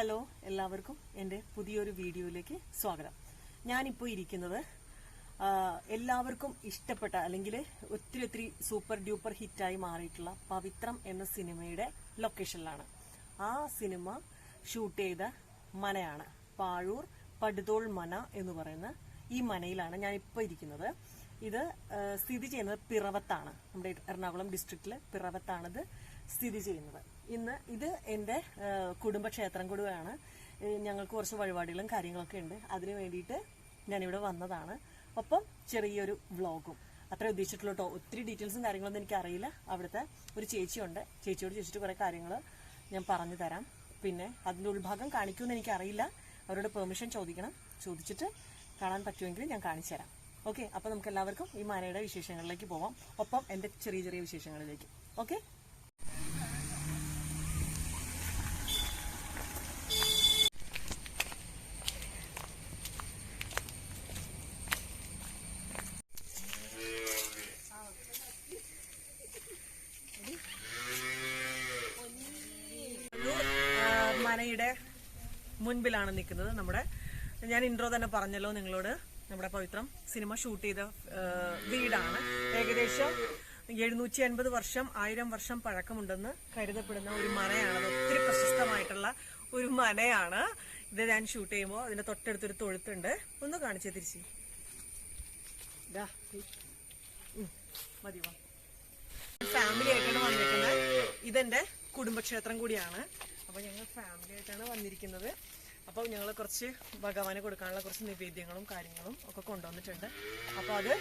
Hello, എല്ലാവർക്കും എൻ്റെ പുതിയൊരു വീഡിയോയിലേക്ക് സ്വാഗതം. ഞാനിപ്പോൾ ഇരിക്കുന്നത് എല്ലാവർക്കും ഇഷ്ടപ്പെട്ട അല്ലെങ്കിൽ ഒത്തിരി സൂപ്പർ ഡ്യൂപ്പർ ഹിറ്റായി മാറിയിട്ടുള്ള പവിത്രം എന്ന സിനിമയുടെ ലൊക്കേഷനിലാണ്. ആ സിനിമ ഷൂട്ട് ചെയ്ത മനയാണ് പാഴൂർ പടുതോൾ മന എന്ന് പറയുന്ന ഈ മനയിലാണ് ഞാനിപ്പോൾ ഇരിക്കുന്നത്. ഇത് സ്ഥിതി ചെയ്യുന്നത് പിറവത്താണ്. നമ്മുടെ എറണാകുളം ഡിസ്ട്രിക്റ്റിൽ പിറവത്താണിത് സ്ഥിതി ചെയ്യുന്നത്. ഇത് എൻ്റെ കുടുംബക്ഷേത്രം കൂടിയാണ്. ഞങ്ങൾക്ക് കുറച്ച് വഴിപാടുകളും കാര്യങ്ങളൊക്കെ ഉണ്ട്. അതിനു വേണ്ടിയിട്ട് ഞാനിവിടെ വന്നതാണ്. ഒപ്പം ചെറിയൊരു വ്ളോഗും അത്രേ ഉദ്ദേശിച്ചിട്ടുള്ളൂ കേട്ടോ. ഒത്തിരി ഡീറ്റെയിൽസും കാര്യങ്ങളൊന്നും എനിക്കറിയില്ല. അവിടുത്തെ ഒരു ചേച്ചിയുണ്ട്, ചേച്ചിയോട് ചോദിച്ചിട്ട് കുറേ കാര്യങ്ങൾ ഞാൻ പറഞ്ഞു തരാം. പിന്നെ അതിൻ്റെ ഉൾഭാഗം കാണിക്കുമെന്ന് എനിക്കറിയില്ല. അവരോട് പെർമിഷൻ ചോദിക്കണം. ചോദിച്ചിട്ട് കാണാൻ പറ്റുമെങ്കിൽ ഞാൻ കാണിച്ചു തരാം. ഓക്കെ, അപ്പോൾ നമുക്ക് എല്ലാവർക്കും ഈ മനയുടെ വിശേഷങ്ങളിലേക്ക് പോവാം. ഒപ്പം എൻ്റെ ചെറിയ വിശേഷങ്ങളിലേക്ക്. ഓക്കെ, മനയുടെ മുൻപിലാണ് നിൽക്കുന്നത്. ഞാൻ ഇൻട്രോ തന്നെ പറഞ്ഞല്ലോ നിങ്ങളോട്, നമ്മുടെ പവിത്രം സിനിമ ഷൂട്ട് ചെയ്ത വീടാണ്. ഏകദേശം 750 വർഷം 1000 വർഷം പഴക്കമുണ്ടെന്ന് കരുതപ്പെടുന്ന ഒരു മനയാണ്. അത് ഒത്തിരി പ്രശസ്തമായിട്ടുള്ള ഒരു മനയാണ്. ഇത് ഞാൻ ഷൂട്ട് ചെയ്യുമ്പോൾ അതിന്റെ തൊട്ടടുത്തൊരു തൊഴുത്തുണ്ട്. ഒന്ന് കാണിച്ചേ തിരിച്ച്. മതിയോ? ഫാമിലി ആയിട്ടാണ് വന്നിരിക്കുന്നത്. ഇതെന്റെ കുടുംബക്ഷേത്രം കൂടിയാണ്. അപ്പോൾ ഞങ്ങൾ ഫാമിലി ആയിട്ടാണ് വന്നിരിക്കുന്നത്. അപ്പോൾ ഞങ്ങൾ കുറച്ച് ഭഗവാന് കൊടുക്കാനുള്ള കുറച്ച് നിവേദ്യങ്ങളും കാര്യങ്ങളും ഒക്കെ കൊണ്ടുവന്നിട്ടുണ്ട്. അപ്പോൾ അത്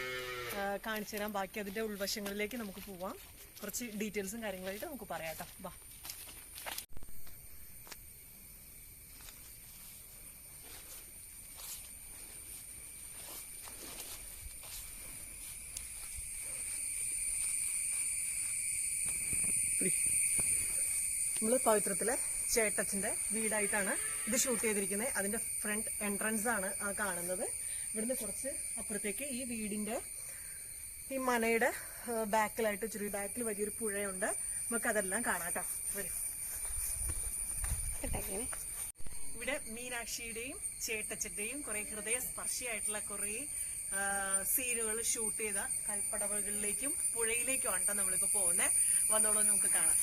കാണിച്ചു തരാം. ബാക്കി അതിൻ്റെ ഉൾവശങ്ങളിലേക്ക് നമുക്ക് പോവാം. കുറച്ച് ഡീറ്റെയിൽസും കാര്യങ്ങളായിട്ട് നമുക്ക് പറയാം കേട്ടോ. വാ. നമ്മൾ പവിത്രത്തിലെ ചേട്ടച്ചന്റെ വീടായിട്ടാണ് ഇത് ഷൂട്ട് ചെയ്തിരിക്കുന്നത്. അതിന്റെ ഫ്രണ്ട് എൻട്രൻസ് ആണ് ആ കാണുന്നത്. ഇവിടുന്ന് കുറച്ച് അപ്പുറത്തേക്ക് ഈ വീടിന്റെ ഈ മനയുടെ ബാക്കിലായിട്ട് ചെറിയ ബാക്കിൽ വലിയൊരു പുഴയുണ്ട്. നമുക്ക് അതെല്ലാം കാണാം കേട്ടോ. വരും. ഇവിടെ മീനാക്ഷിയുടെയും ചേട്ടച്ചന്റെയും കുറെ ഹൃദയസ്പർശിയായിട്ടുള്ള കുറെ സീനുകൾ ഷൂട്ട് ചെയ്ത കൽപ്പടവുകളിലേക്കും പുഴയിലേക്കുമാണ് കേട്ടോ നമ്മളിപ്പോ പോകുന്നത്. വന്നോളൂ, നമുക്ക് കാണാം.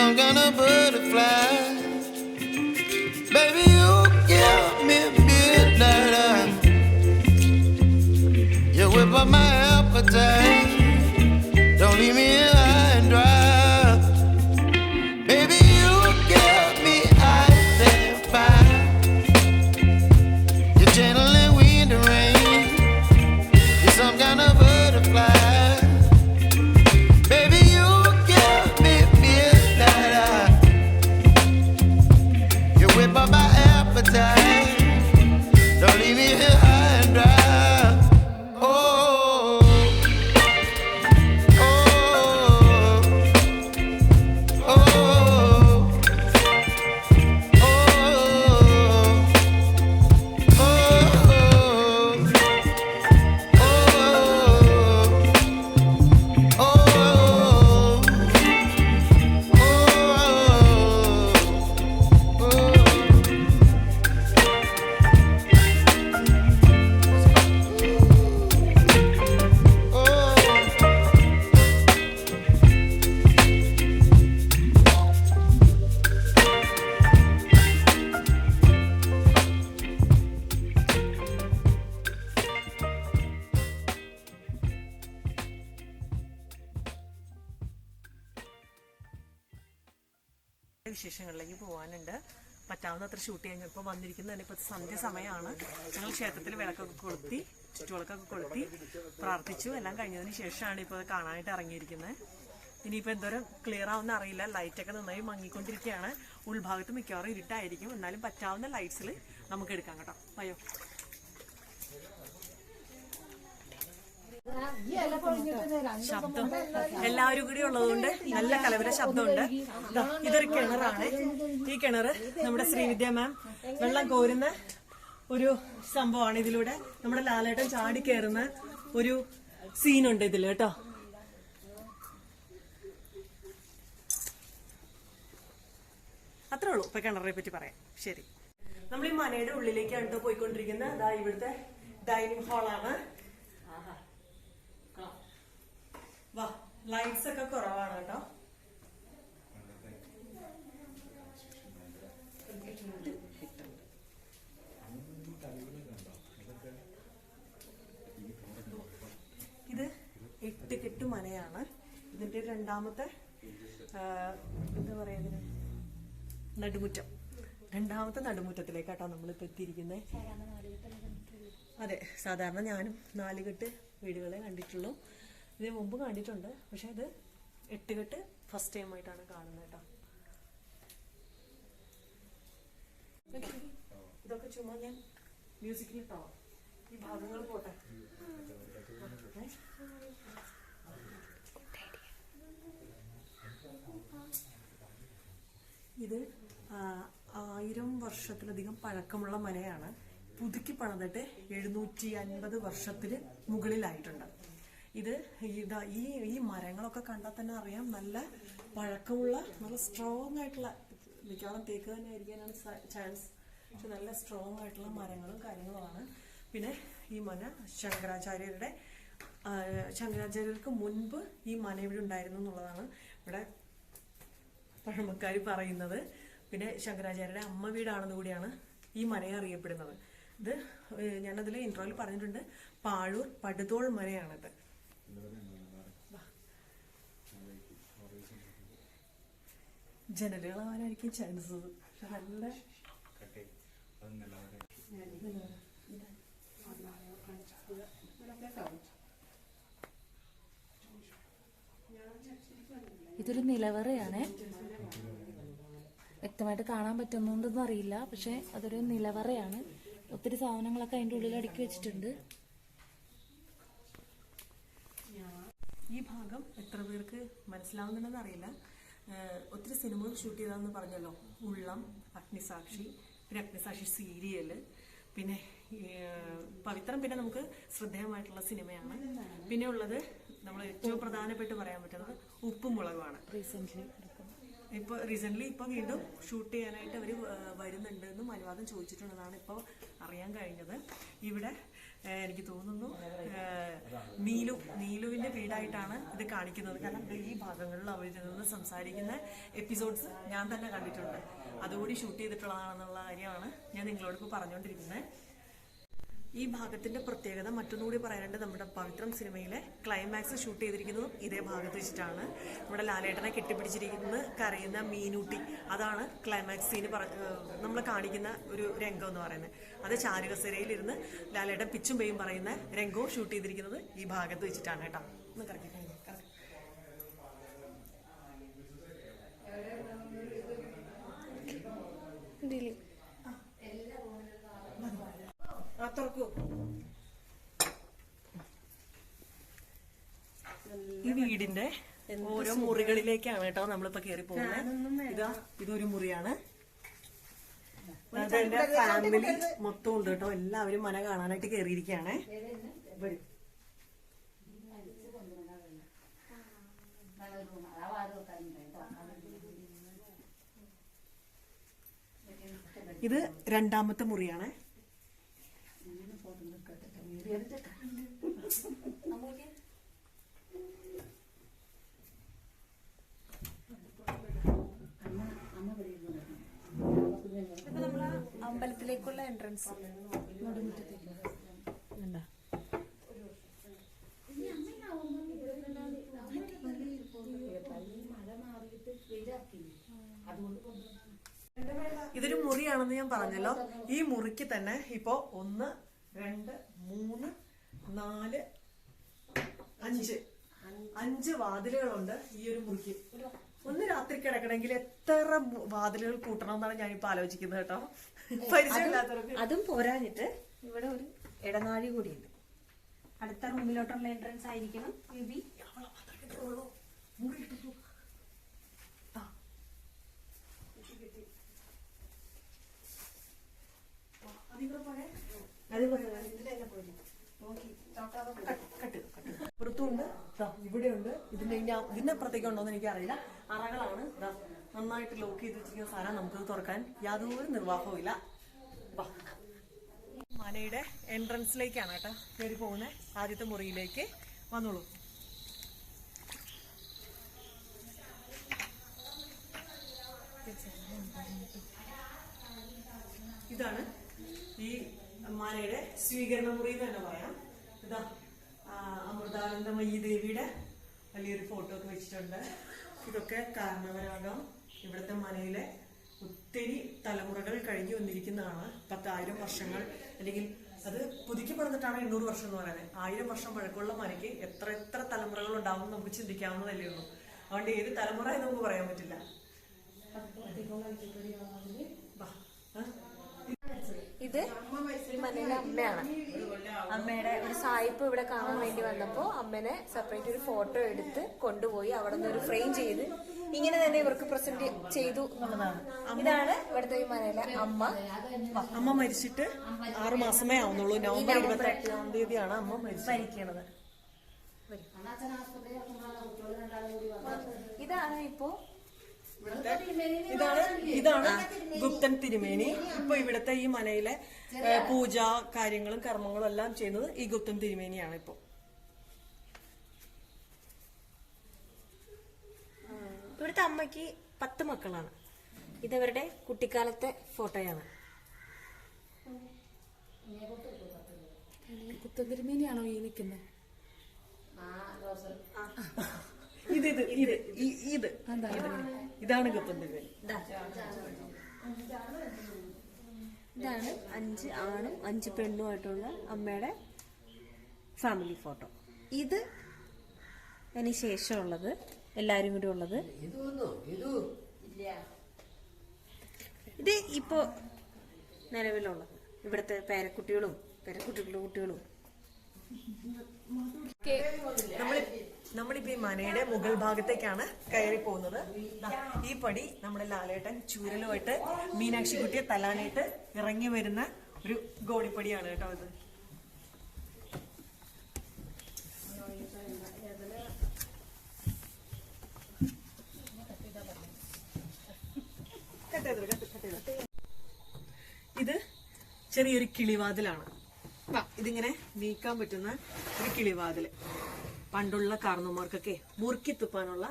some kind of butterfly. Baby, you give me midnight. You whip up my appetite. Don't leave me here high and dry. Baby, you give me ice and fire. You're channeling wind and rain. You're some kind of butterfly. Baby, you give me midnight. You whip up my appetite. Don't leave me here high and dry. വിശേഷങ്ങളിലേക്ക് പോകാനുണ്ട്. പറ്റാവുന്നത്ര shoot കഴിഞ്ഞാൽ ഇപ്പോൾ വന്നിരിക്കുന്നത് ഇപ്പോൾ സന്ധ്യ സമയമാണ്. ഞങ്ങൾ ക്ഷേത്രത്തിൽ വിളക്കൊക്കെ കൊളുത്തി, ചുറ്റുവിളക്കൊക്കെ കൊളുത്തി പ്രാർത്ഥിച്ചു. എല്ലാം കഴിഞ്ഞതിന് ശേഷമാണ് ഇപ്പോൾ കാണാനായിട്ട് ഇറങ്ങിയിരിക്കുന്നത്. ഇനിയിപ്പോൾ എന്തോരം ക്ലിയർ ആവുമെന്ന് അറിയില്ല. ലൈറ്റൊക്കെ നന്നായി മങ്ങിക്കൊണ്ടിരിക്കുകയാണ്. ഉൾഭാഗത്ത് മിക്കവാറും ഇരുട്ടായിരിക്കും. എന്നാലും പറ്റാവുന്ന ലൈറ്റ്സിൽ നമുക്ക് എടുക്കാം കേട്ടോ. അയ്യോ, ശബ്ദം എല്ലാവരും കൂടി ഉള്ളതുകൊണ്ട് നല്ല കലവര ശബ്ദമുണ്ട്. ഇതൊരു കിണറാണ്. ഈ കിണറ് നമ്മുടെ ശ്രീവിദ്യ മാം വെള്ളം കോരുന്ന ഒരു സംഭവമാണ്. ഇതിലൂടെ നമ്മുടെ ലാലേട്ടൻ ചാടി കയറുന്ന ഒരു സീനുണ്ട് ഇതില് കേട്ടോ. അത്രേ ഉള്ളൂ ഇപ്പൊ കിണറിനെ പറ്റി പറയാം. ശരി, നമ്മൾ ഈ മനയുടെ ഉള്ളിലേക്കാണ് കേട്ടോ പോയിക്കൊണ്ടിരിക്കുന്നത്. അതാ ഇവിടുത്തെ ഡൈനിങ് ഹാളാണ്. വാ, ലൈറ്റ്സ് ഒക്കെ കുറവാണ് കേട്ടോ. ഇത് 8 കെട്ട് മനയാണ്. ഇതിന്റെ രണ്ടാമത്തെ എന്താ പറയാ, ഇതിന് നടുമുറ്റം. രണ്ടാമത്തെ നടുമുറ്റത്തിലേക്കാട്ടോ നമ്മളിപ്പോ എത്തിയിരിക്കുന്നത്. അതെ, സാധാരണ ഞാനും 4 കെട്ട് വീടുകളെ കണ്ടിട്ടുള്ളൂ. ഇതിന് മുമ്പ് കണ്ടിട്ടുണ്ട്, പക്ഷെ ഇത് 8 കെട്ട് ഫസ്റ്റ് ടൈം ആയിട്ടാണ് കാണുന്നത് കേട്ടോ. ഇതൊക്കെ ചുമ്മാ ഞാൻ മ്യൂസിക്കിൽ ഇട്ടോ. ഈ ഭാഗങ്ങൾ പോട്ടെ. ഇത് 1000 വർഷത്തിലധികം പഴക്കമുള്ള മനയാണ്. പുതുക്കി പണിതിട്ട് 750 വർഷത്തിന് മുകളിലായിട്ടുണ്ട്. ഇത് ഈ മരങ്ങളൊക്കെ കണ്ടാൽ തന്നെ അറിയാം നല്ല പഴക്കമുള്ള, നല്ല സ്ട്രോങ് ആയിട്ടുള്ള, മിക്കവാറും തേക്ക് തന്നെ ആയിരിക്കാനാണ് ചാൻസ്. പക്ഷെ നല്ല സ്ട്രോങ് ആയിട്ടുള്ള മരങ്ങളും കാര്യങ്ങളുമാണ്. പിന്നെ ഈ മന ശങ്കരാചാര്യർക്ക് മുൻപ് ഈ മന ഇവിടെ ഉണ്ടായിരുന്നു എന്നുള്ളതാണ് ഇവിടെ പഴമക്കാർ പറയുന്നത്. പിന്നെ ശങ്കരാചാര്യരുടെ അമ്മ വീടാണെന്ന് കൂടിയാണ് ഈ മനയെ അറിയപ്പെടുന്നത്. ഇത് ഞാനതിൽ ഇൻട്രോയിൽ പറഞ്ഞിട്ടുണ്ട്, പാഴൂർ പടുതോൾ മനയാണിത്. ജനലുകളാവാനായിരിക്കും ചാൻസ്. നല്ല ഇതൊരു നിലവറയാണ്. വ്യക്തമായിട്ട് കാണാൻ പറ്റുന്നുണ്ടെന്ന് അറിയില്ല, പക്ഷെ അതൊരു നിലവറയാണ്. ഒത്തിരി സാധനങ്ങളൊക്കെ അതിൻ്റെ ഉള്ളിൽ അടുക്കി വെച്ചിട്ടുണ്ട്. ഈ ഭാഗം എത്ര പേർക്ക് മനസ്സിലാവുന്നുണ്ടെന്ന് അറിയില്ല. ഒത്തിരി സിനിമകൾ ഷൂട്ട് ചെയ്താന്ന് പറഞ്ഞല്ലോ. ഉള്ളം, അഗ്നിസാക്ഷി, പിന്നെ അഗ്നിസാക്ഷി സീരിയല്, പിന്നെ പവിത്രം പിന്നെ നമുക്ക് ശ്രദ്ധേയമായിട്ടുള്ള സിനിമയാണ്. പിന്നെ ഉള്ളത് നമ്മൾ ഏറ്റവും പ്രധാനപ്പെട്ട് പറയാൻ പറ്റുന്നത് ഉപ്പും മുളകുമാണ്. റീസെന്റ് ഇപ്പൊ വീണ്ടും ഷൂട്ട് ചെയ്യാനായിട്ട് അവർ വരുന്നുണ്ടെന്നും അനുവാദം ചോദിച്ചിട്ടുണ്ടെന്നാണ് ഇപ്പോൾ അറിയാൻ കഴിഞ്ഞത്. ഇവിടെ എനിക്ക് തോന്നുന്നു നീലുവിന്റെ വീടായിട്ടാണ് ഇത് കാണിക്കുന്നത്. കാരണം ഈ ഭാഗങ്ങളിൽ അവർ നിന്ന് സംസാരിക്കുന്ന എപ്പിസോഡ്സ് ഞാൻ തന്നെ കണ്ടിട്ടുണ്ട്. അതുകൂടി ഷൂട്ട് ചെയ്തിട്ടുള്ളതാണെന്നുള്ള കാര്യമാണ് ഞാൻ നിങ്ങളോട് ഇപ്പോൾ പറഞ്ഞുകൊണ്ടിരിക്കുന്നത്. ഈ ഭാഗത്തിന്റെ പ്രത്യേകത മറ്റൊന്നുകൂടി പറയാനുണ്ട്. നമ്മുടെ പവിത്രം സിനിമയിലെ ക്ലൈമാക്സ് ഷൂട്ട് ചെയ്തിരിക്കുന്നതും ഇതേ ഭാഗത്ത് വെച്ചിട്ടാണ്. നമ്മുടെ ലാലേട്ടനെ കെട്ടിപ്പിടിച്ചിരിക്കുന്നത് കരയുന്ന മീനൂട്ടി, അതാണ് ക്ലൈമാക്സ് സീന് നമ്മൾ കാണിക്കുന്ന ഒരു രംഗം എന്ന് പറയുന്നത്. അത് ചാരുകസേരയിലിരുന്ന് ലാലേട്ടൻ പിച്ചും പേയും പറയുന്ന രംഗവും ഷൂട്ട് ചെയ്തിരിക്കുന്നത് ഈ ഭാഗത്ത് വെച്ചിട്ടാണ് കേട്ടോ. ഒന്ന് കറക്കി തുറക്കൂ. ഈ വീടിന്റെ ഓരോ മുറികളിലേക്കാണ് കേട്ടോ നമ്മളിപ്പോ കയറി പോകുന്നത്. ഇതൊരു മുറിയാണ്. അതെന്റെ ഫാമിലി മൊത്തം ഉണ്ട് കേട്ടോ. എല്ലാവരും മന കാണാനായിട്ട് കയറിയിരിക്കുകയാണ്. വരും. ഇത് രണ്ടാമത്തെ മുറിയാണ്. ഇപ്പൊ നമ്മള് അമ്പലത്തിലേക്കുള്ള എൻട്രൻസ് ഇതൊരു മുറിയാണെന്ന് ഞാൻ പറഞ്ഞല്ലോ. ഈ മുറിക്ക് തന്നെ ഇപ്പോ 1, 2, 3, 4, 5 വാതിലുകളുണ്ട് ഈ ഒരു മുറിക്ക്. ഒന്ന് രാത്രി കിടക്കണമെങ്കിൽ എത്ര വാതിലുകൾ കൂട്ടണം എന്നാണ് ഞാനിപ്പോ ആലോചിക്കുന്നത് കേട്ടോ. പരിചയമില്ലാത്തവർക്ക് അതും പോരാഞ്ഞിട്ട് ഇവിടെ ഒരു ഇടനാഴി കൂടിയുണ്ട്. അടുത്ത റൂമിലോട്ടുള്ള എൻട്രൻസ് ആയിരിക്കണം ബേബി. പുറത്തുണ്ട്, ഇവിടെയുണ്ട്. ഇതിനപ്പുറത്തേക്ക് ഉണ്ടോന്ന് എനിക്കറിയില്ല. അറകളാണ്. നന്നായിട്ട് ലോക്ക് ചെയ്ത് വെച്ചിരിക്കുന്ന സാധനം. നമുക്കത് തുറക്കാൻ യാതൊരു നിർവാഹവും ഇല്ല. മനയുടെ എൻട്രൻസിലേക്കാണ് കേട്ടോ കയറി പോകുന്നത്. ആദ്യത്തെ മുറിയിലേക്ക് വന്നോളൂ. ഇതാണ് ഈ മനയുടെ സ്വീകരണ മുറി എന്ന് തന്നെ പറയാം. ഇതാ അമൃതാനന്ദമയി ദേവിയുടെ വലിയൊരു ഫോട്ടോ ഒക്കെ വെച്ചിട്ടുണ്ട്. ഇതൊക്കെ കാരണവരാകാം. ഇവിടുത്തെ മനയിലെ ഒത്തിരി തലമുറകൾ കഴിഞ്ഞു വന്നിരിക്കുന്നതാണ്. 10,000 വർഷങ്ങൾ, അല്ലെങ്കിൽ അത് പുതുക്കി പറഞ്ഞിട്ടാണ് 800 വർഷം എന്ന് പറയുന്നത്. 1000 വർഷം പഴക്കമുള്ള മനയ്ക്ക് എത്ര തലമുറകൾ ഉണ്ടാവും നമുക്ക് ചിന്തിക്കാവുന്നതല്ലേ ഉള്ളൂ. അതുകൊണ്ട് ഏത് തലമുറ എന്ന് നമുക്ക് പറയാൻ പറ്റില്ല. ഇത് ഈ മനയിലെ അമ്മയാണ്. അമ്മയുടെ ഒരു സായിപ്പ് ഇവിടെ കാണാൻ വേണ്ടി വന്നപ്പോ അമ്മനെ സെപ്പറേറ്റ് ഒരു ഫോട്ടോ എടുത്ത് കൊണ്ടുപോയി അവിടെ നിന്ന് ഒരു ഫ്രെയിം ചെയ്ത് ഇങ്ങനെ തന്നെ ഇവർക്ക് പ്രസന്റ് ചെയ്തു എന്നുള്ളതാണ്. ഇതാണ് ഇവിടുത്തെ ഈ മനയിലെ അമ്മ. അമ്മ മരിച്ചിട്ട് 6 മാസമേ ആവുന്നുള്ളൂ. നവംബർ 28-ാം തീയതിയാണ് അമ്മ മരിക്കുന്നത്. ഇതാണ് ഇപ്പോ ഇതാണ് ഗുപ്തൻ തിരുമേനി. ഇപ്പൊ ഇവിടുത്തെ ഈ മനയിലെ പൂജ കാര്യങ്ങളും കർമ്മങ്ങളും എല്ലാം ചെയ്യുന്നത് ഈ ഗുപ്തൻ തിരുമേനിയാണ്. ഇപ്പൊ ഇവിടുത്തെ അമ്മയ്ക്ക് 10 മക്കളാണ്. ഇതവരുടെ കുട്ടിക്കാലത്തെ ഫോട്ടോയാണ്. കുത്തന്തിരുമേനിയാണോ ഈ നിൽക്കുന്നത്? ഇതാണ് ഗുപ്തൻ തിരുമേനി. ഇതാണ് 5 ആണും 5 പെണ്ണുമായിട്ടുള്ള അമ്മയുടെ ഫാമിലി ഫോട്ടോ. ഇത് അതിന് ശേഷമുള്ളത് എല്ലാരും കൂടി ഉള്ളത്. ഇത് ഇപ്പോ നിലവിലുള്ളത് ഇവിടുത്തെ പേരക്കുട്ടികളും പേരക്കുട്ടികളുടെ കുട്ടികളും. നമ്മളിപ്പോ ഈ മനയുടെ മുകൾ ഭാഗത്തേക്കാണ് കയറി പോകുന്നത്. ഈ പടി നമ്മുടെ ലാലേട്ടൻ ചൂരലുമായിട്ട് മീനാക്ഷിക്കുട്ടിയെ തല്ലാനായിട്ട് ഇറങ്ങി വരുന്ന ഒരു ഗോണിപ്പടിയാണ് കേട്ടോ ഇത്. ഇത് ചെറിയൊരു കിളിവാതിലാണ്. ഇതിങ്ങനെ നീക്കാൻ പറ്റുന്ന ഒരു കിളിവാതില്. പണ്ടുള്ള കാരണന്മാർക്കൊക്കെ മുറുക്കി തുപ്പാനുള്ള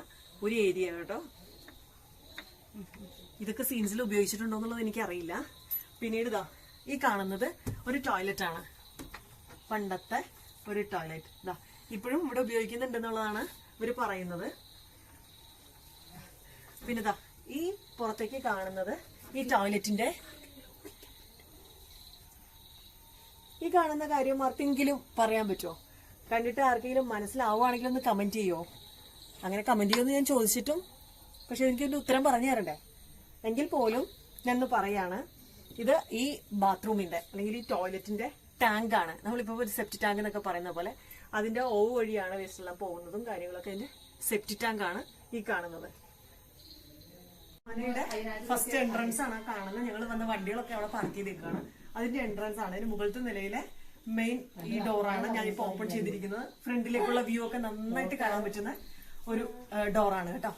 ഒരു ഏരിയ കേട്ടോ. ഇതൊക്കെ സീൻസിൽ ഉപയോഗിച്ചിട്ടുണ്ടോ എന്നുള്ളത് എനിക്കറിയില്ല. പിന്നീട് ഇതാ ഈ കാണുന്നത് ഒരു ടോയ്ലറ്റ് ആണ്, പണ്ടത്തെ ഒരു ടോയ്ലറ്റ്. ഇതാ ഇപ്പോഴും ഇവിടെ ഉപയോഗിക്കുന്നുണ്ടെന്നുള്ളതാണ് ഇവർ പറയുന്നത്. പിന്നെ ഇതാ ഈ പുറത്തേക്ക് കാണുന്നത് ഈ ടോയ്ലറ്റിന്റെ ഈ കാണുന്ന കാര്യം ആർക്കെങ്കിലും പറയാൻ പറ്റുമോ? കണ്ടിട്ട് ആർക്കെങ്കിലും മനസ്സിലാവുകയാണെങ്കിൽ ഒന്ന് കമന്റ് ചെയ്യോ? അങ്ങനെ കമന്റ് ചെയ്യുമെന്ന് ഞാൻ ചോദിച്ചിട്ടും പക്ഷെ എനിക്കൊരു ഉത്തരം പറഞ്ഞു തരണ്ടേ? എങ്കിൽ പോലും ഞാൻ പറയാണ്, ഇത് ഈ ബാത്റൂമിന്റെ അല്ലെങ്കിൽ ഈ ടോയ്ലറ്റിന്റെ ടാങ്കാണ്. നമ്മളിപ്പോ ഒരു സെപ്റ്റി ടാങ്ക് എന്നൊക്കെ പറയുന്ന പോലെ അതിന്റെ ഓവ് വഴിയാണ് വേസ്റ്റ് എല്ലാം പോകുന്നതും കാര്യങ്ങളൊക്കെ. അതിന്റെ സെപ്റ്റി ടാങ്ക് ആണ് ഈ കാണുന്നത്. മനയുടെ ഫസ്റ്റ് എൻട്രൻസ് ആണ് കാണുന്നത്. ഞങ്ങൾ വന്ന വണ്ടികളൊക്കെ അവിടെ പാർക്ക് ചെയ്തേക്കാണ്. അതിന്റെ എൻട്രൻസ് ആണ്. അതിന് മുകളിലത്തെ നിലയിലെ മെയിൻ ഈ ഡോറാണ് ഞാനിപ്പോ ഓപ്പൺ ചെയ്തിരിക്കുന്നത്. ഫ്രണ്ടിലേക്കുള്ള വ്യൂ ഒക്കെ നന്നായിട്ട് കാണാൻ പറ്റുന്ന ഒരു ഡോറാണ് കേട്ടോ.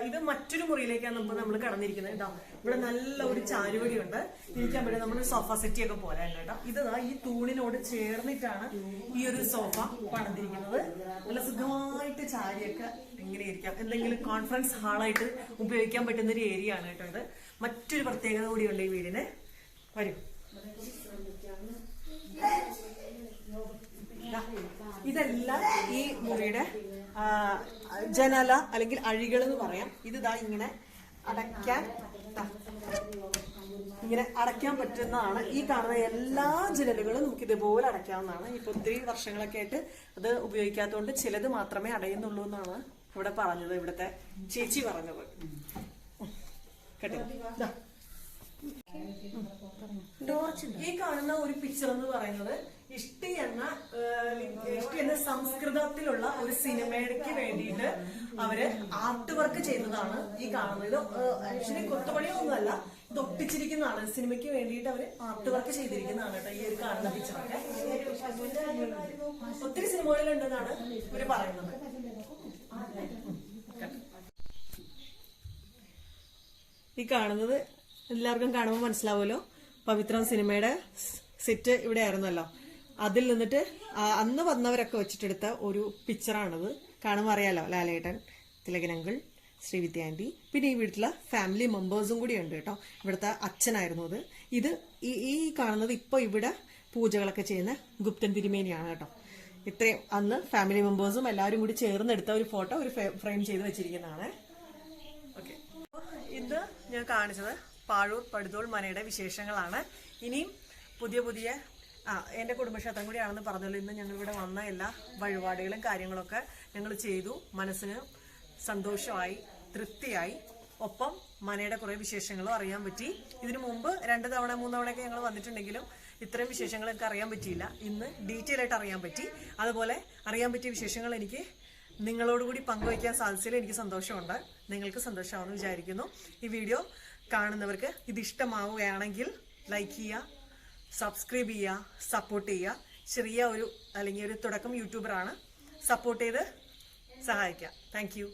ഇത് മറ്റൊരു മുറിയിലേക്കാണ് നമ്മൾ കടന്നിരിക്കുന്നത് കേട്ടോ. ഇവിടെ നല്ല ഒരു ചാരുവടിയുണ്ട്, ഇരിക്കാൻ പറ്റും. നമ്മൾ സോഫ സെറ്റി ഒക്കെ പോലെ തന്നെ കേട്ടോ. ഇത് ഈ തൂണിനോട് ചേർന്നിട്ടാണ് ഈ ഒരു സോഫ പണിതിരിക്കുന്നത്. നല്ല സുഖമായിട്ട് ചാരിയൊക്കെ ഇങ്ങനെ ഇരിക്കാം. എന്തെങ്കിലും കോൺഫറൻസ് ഹാളായിട്ട് ഉപയോഗിക്കാൻ പറ്റുന്ന ഒരു ഏരിയ ആണ് കേട്ടോ ഇത്. മറ്റൊരു പ്രത്യേകത കൂടിയുണ്ട് ഈ വീടിന്. വരും. ഇതെല്ലാം ഈ മുറിയുടെ ജനല അല്ലെങ്കിൽ അഴികൾ എന്ന് പറയാം. ഇത് ഇങ്ങനെ അടയ്ക്കാൻ പറ്റുന്നതാണ്. ഈ കാണുന്ന എല്ലാ ജനലുകളും നമുക്ക് ഇതുപോലെ അടയ്ക്കാവുന്നതാണ്. ഇപ്പൊ ഒത്തിരി വർഷങ്ങളൊക്കെ ആയിട്ട് അത് ഉപയോഗിക്കാത്തതുകൊണ്ട് ചിലത് മാത്രമേ അടയുന്നുള്ളൂ എന്നാണ് ഇവിടെ പറഞ്ഞത്, ഇവിടുത്തെ ചേച്ചി പറഞ്ഞത് കേട്ടോ. ഈ കാണുന്ന ഒരു പിക്ചർ എന്ന് പറയുന്നത് ഇഷ്ടി എന്ന സംസ്കൃതത്തിലുള്ള ഒരു സിനിമയ്ക്ക് വേണ്ടിയിട്ട് അവര് ആർട്ട് വർക്ക് ചെയ്തതാണ് ഈ കാണുന്നത്. ഇത് ആക്ച്വലി കൊത്തുപണിയൊന്നുമല്ല, ഇത് ഒട്ടിച്ചിരിക്കുന്നതാണ്. സിനിമയ്ക്ക് വേണ്ടിയിട്ട് അവര് ആർട്ട് വർക്ക് ചെയ്തിരിക്കുന്നതാണ് കേട്ടോ ഈ ഒരു കാണുന്ന പിക്ചറൊക്കെ. ഒത്തിരി സിനിമകളിലുണ്ടെന്നാണ് ഇവര് പറയുന്നത്. ഈ കാണുന്നത് എല്ലാവർക്കും കാണുമ്പോൾ മനസ്സിലാവുമല്ലോ, പവിത്രം സിനിമയുടെ സെറ്റ് ഇവിടെ ആയിരുന്നല്ലോ. അതിൽ നിന്നിട്ട് അന്ന് വന്നവരൊക്കെ വെച്ചിട്ടെടുത്ത ഒരു പിക്ചറാണിത്. കാണുമ്പോൾ അറിയാലോ, ലാലേട്ടൻ, തിലകനങ്കിൾ, ശ്രീവിദ്യ ആന്റി, പിന്നെ ഈ വീട്ടിലെ ഫാമിലി മെമ്പേഴ്സും കൂടി ഉണ്ട് കേട്ടോ. ഇവിടുത്തെ അച്ഛനായിരുന്നു അത്. ഇത് ഈ കാണുന്നത് ഇപ്പൊ ഇവിടെ പൂജകളൊക്കെ ചെയ്യുന്ന ഗുപ്തൻ തിരുമേനിയാണ് കേട്ടോ. ഇത്രയും അന്ന് ഫാമിലി മെമ്പേഴ്സും എല്ലാവരും കൂടി ചേർന്നെടുത്ത ഒരു ഫോട്ടോ ഒരു ഫ്രെയിം ചെയ്ത് വെച്ചിരിക്കുന്നതാണ്. ഓക്കെ, ഇത് ഞാൻ കാണിച്ചത് പാഴൂർ പടുതോൾ മനയുടെ വിശേഷങ്ങളാണ്. ഇനിയും പുതിയ എന്റെ കുടുംബക്ഷേത്രം കൂടിയാണെന്ന് പറഞ്ഞല്ലോ. ഇന്ന് ഞങ്ങൾ ഇവിടെ വന്ന എല്ലാ വഴിപാടുകളും കാര്യങ്ങളൊക്കെ ഞങ്ങൾ ചെയ്തു. മനസ്സിന് സന്തോഷമായി, തൃപ്തിയായി. ഒപ്പം മനയുടെ കുറെ വിശേഷങ്ങളും അറിയാൻ പറ്റി. ഇതിനു മുമ്പ് 2 തവണ 3 തവണയൊക്കെ ഞങ്ങൾ വന്നിട്ടുണ്ടെങ്കിലും ഇത്രയും വിശേഷങ്ങൾ എനിക്ക് അറിയാൻ പറ്റിയില്ല. ഇന്ന് ഡീറ്റെയിൽ ആയിട്ട് അറിയാൻ പറ്റി. അതുപോലെ അറിയാൻ പറ്റിയ വിശേഷങ്ങൾ എനിക്ക് നിങ്ങളോടുകൂടി പങ്കുവയ്ക്കാൻ സാധിച്ചതിൽ എനിക്ക് സന്തോഷമുണ്ട്. നിങ്ങൾക്ക് സന്തോഷമാണെന്ന് വിചാരിക്കുന്നു. ഈ വീഡിയോ കാണുന്നവർക്ക് ഇത് ഇഷ്ടമാവുകയാണെങ്കിൽ ലൈക്ക് ചെയ്യുക, സബ്സ്ക്രൈബ് ചെയ്യുക, സപ്പോർട്ട് ചെയ്യുക. ചെറിയ അല്ലെങ്കിൽ ഒരു തുടക്കം യൂട്യൂബറാണ്, സപ്പോർട്ട് ചെയ്ത് സഹായിക്കുക. Thank you.